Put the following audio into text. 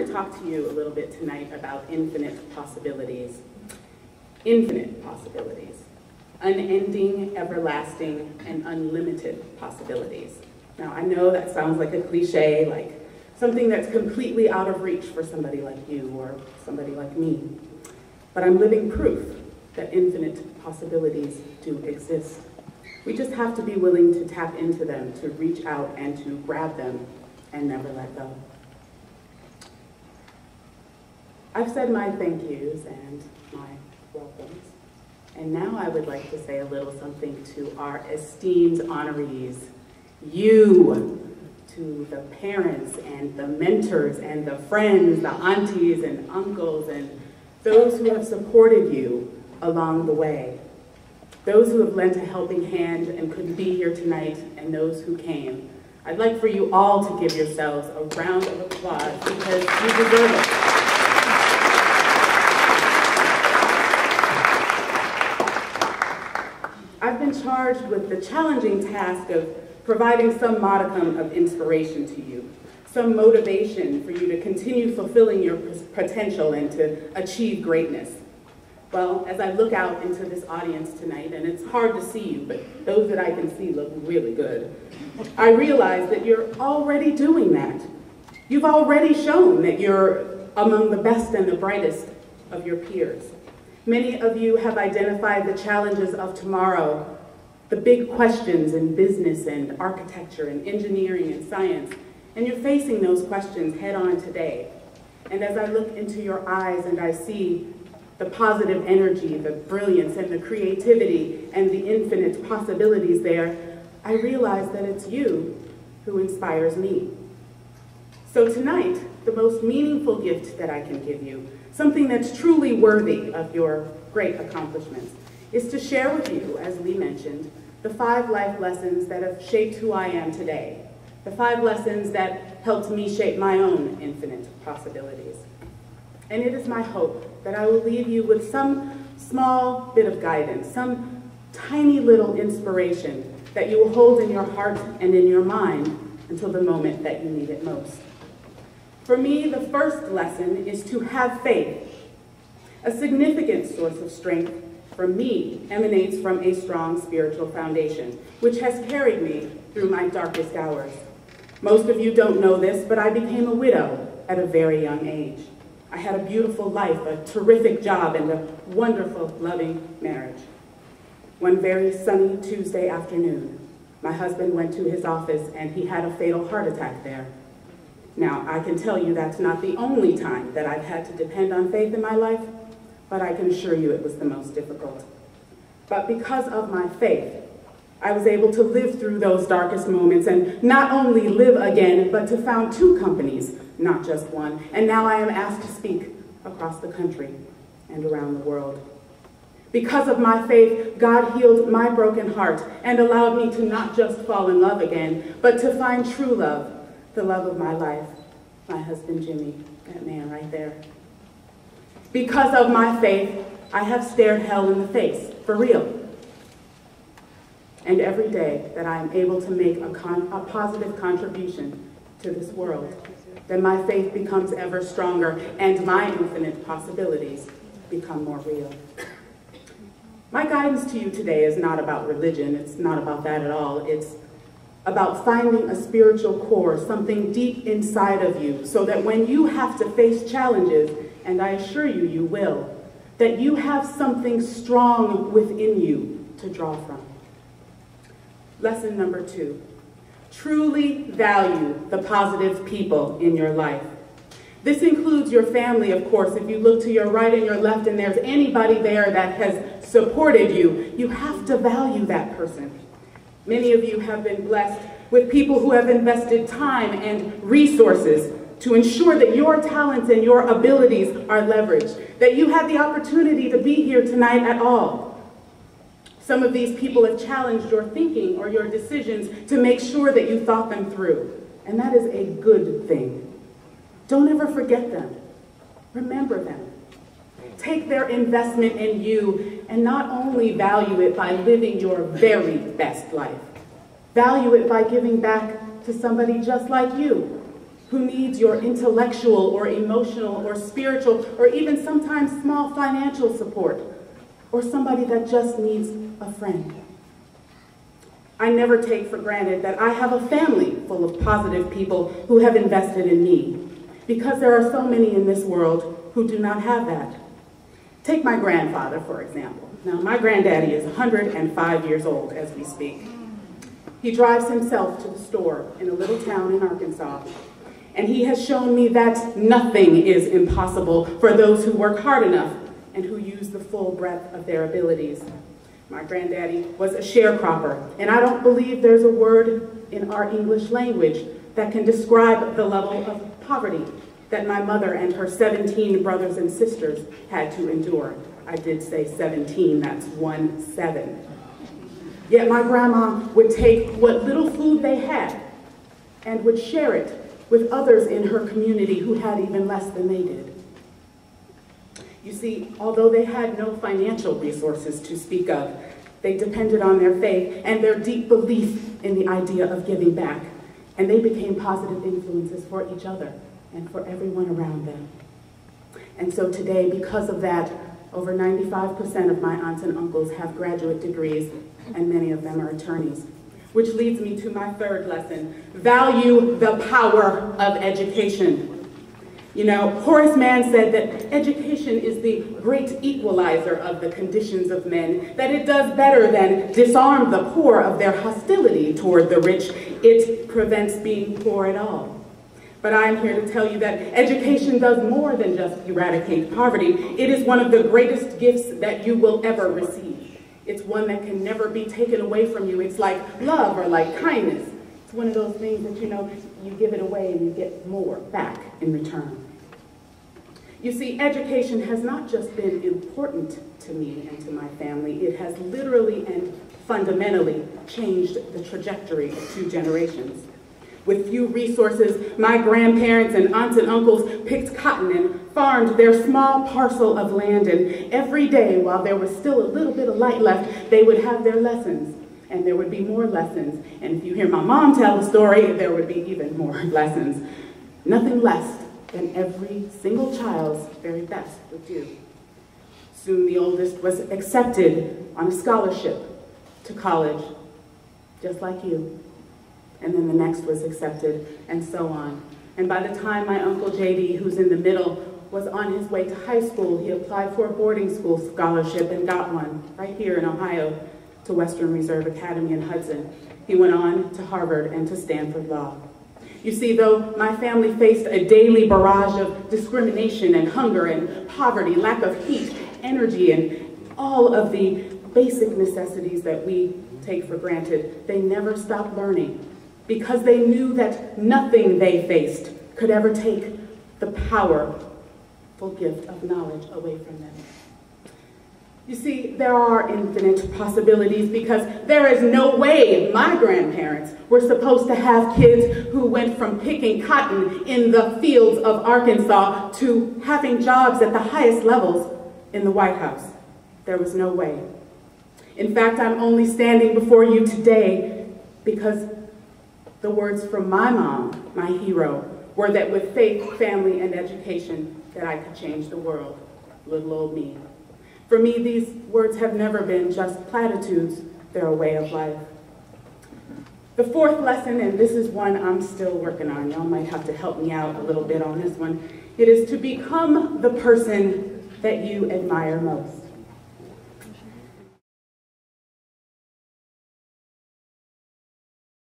to talk to you a little bit tonight about infinite possibilities. Infinite possibilities. Unending, everlasting, and unlimited possibilities. Now, I know that sounds like a cliche, like something that's completely out of reach for somebody like you or somebody like me. But I'm living proof that infinite possibilities do exist. We just have to be willing to tap into them, to reach out and to grab them and never let go. I've said my thank yous and my welcomes, and now I would like to say a little something to our esteemed honorees. You, to the parents and the mentors and the friends, the aunties and uncles, and those who have supported you along the way. Those who have lent a helping hand and couldn't be here tonight, and those who came. I'd like for you all to give yourselves a round of applause because you deserve it. I've been charged with the challenging task of providing some modicum of inspiration to you, some motivation for you to continue fulfilling your potential and to achieve greatness. Well, as I look out into this audience tonight, and it's hard to see you, but those that I can see look really good, I realize that you're already doing that. You've already shown that you're among the best and the brightest of your peers. Many of you have identified the challenges of tomorrow, the big questions in business and architecture and engineering and science, and you're facing those questions head on today. And as I look into your eyes and I see the positive energy, the brilliance and the creativity and the infinite possibilities there, I realize that it's you who inspires me. So tonight, the most meaningful gift that I can give you, something that's truly worthy of your great accomplishments, is to share with you, as Lee mentioned, the 5 life lessons that have shaped who I am today, the 5 lessons that helped me shape my own infinite possibilities. And it is my hope that I will leave you with some small bit of guidance, some tiny little inspiration that you will hold in your heart and in your mind until the moment that you need it most. For me, the first lesson is to have faith. A significant source of strength for me emanates from a strong spiritual foundation, which has carried me through my darkest hours. Most of you don't know this, but I became a widow at a very young age. I had a beautiful life, a terrific job, and a wonderful, loving marriage. One very sunny Tuesday afternoon, my husband went to his office and he had a fatal heart attack there. Now, I can tell you that's not the only time that I've had to depend on faith in my life, but I can assure you it was the most difficult. But because of my faith, I was able to live through those darkest moments and not only live again, but to found 2 companies, not just one. And now I am asked to speak across the country and around the world. Because of my faith, God healed my broken heart and allowed me to not just fall in love again, but to find true love, the love of my life, my husband Jimmy, that man right there. Because of my faith, I have stared hell in the face, for real. And every day that I am able to make a positive contribution to this world, then my faith becomes ever stronger and my infinite possibilities become more real. My guidance to you today is not about religion. It's not about that at all. It's about finding a spiritual core, something deep inside of you, so that when you have to face challenges, and I assure you, you will, that you have something strong within you to draw from. Lesson number 2, truly value the positive people in your life. This includes your family, of course. If you look to your right and your left and there's anybody there that has supported you, you have to value that person. Many of you have been blessed with people who have invested time and resources to ensure that your talents and your abilities are leveraged, that you have the opportunity to be here tonight at all. Some of these people have challenged your thinking or your decisions to make sure that you thought them through, and that is a good thing. Don't ever forget them. Remember them. Take their investment in you and not only value it by living your very best life, value it by giving back to somebody just like you. who needs your intellectual or emotional or spiritual or even sometimes small financial support, or somebody that just needs a friend. I never take for granted that I have a family full of positive people who have invested in me, because there are so many in this world who do not have that. Take my grandfather, for example. Now, my granddaddy is 105 years old as we speak. He drives himself to the store in a little town in Arkansas, and he has shown me that nothing is impossible for those who work hard enough and who use the full breadth of their abilities. My granddaddy was a sharecropper, and I don't believe there's a word in our English language that can describe the level of poverty that my mother and her 17 brothers and sisters had to endure. I did say 17, that's 17. Yet my grandma would take what little food they had and would share it with others in her community who had even less than they did. You see, although they had no financial resources to speak of, they depended on their faith and their deep belief in the idea of giving back, and they became positive influences for each other and for everyone around them. And so today, because of that, over 95% of my aunts and uncles have graduate degrees, and many of them are attorneys. Which leads me to my third lesson: value the power of education. You know, Horace Mann said that education is the great equalizer of the conditions of men, that it does better than disarm the poor of their hostility toward the rich. It prevents being poor at all. But I am here to tell you that education does more than just eradicate poverty. It is one of the greatest gifts that you will ever receive. It's one that can never be taken away from you. It's like love or like kindness. It's one of those things that, you know, you give it away and you get more back in return. You see, education has not just been important to me and to my family. It has literally and fundamentally changed the trajectory of 2 generations. With few resources, my grandparents and aunts and uncles picked cotton and farmed their small parcel of land, and every day, while there was still a little bit of light left, they would have their lessons, and there would be more lessons. And if you hear my mom tell the story, there would be even more lessons. Nothing less than every single child's very best would do. Soon the oldest was accepted on a scholarship to college, just like you. And then the next was accepted, and so on. And by the time my Uncle J.D., who's in the middle, was on his way to high school, he applied for a boarding school scholarship and got one, right here in Ohio, to Western Reserve Academy in Hudson. He went on to Harvard and to Stanford Law. You see, though my family faced a daily barrage of discrimination and hunger and poverty, lack of heat, energy, and all of the basic necessities that we take for granted, they never stopped learning, because they knew that nothing they faced could ever take the powerful gift of knowledge away from them. You see, there are infinite possibilities, because there is no way my grandparents were supposed to have kids who went from picking cotton in the fields of Arkansas to having jobs at the highest levels in the White House. There was no way. In fact, I'm only standing before you today because the words from my mom, my hero, were that with faith, family, and education, that I could change the world. Little old me. For me, these words have never been just platitudes. They're a way of life. The fourth lesson, and this is one I'm still working on. Y'all might have to help me out a little bit on this one. It is to become the person that you admire most.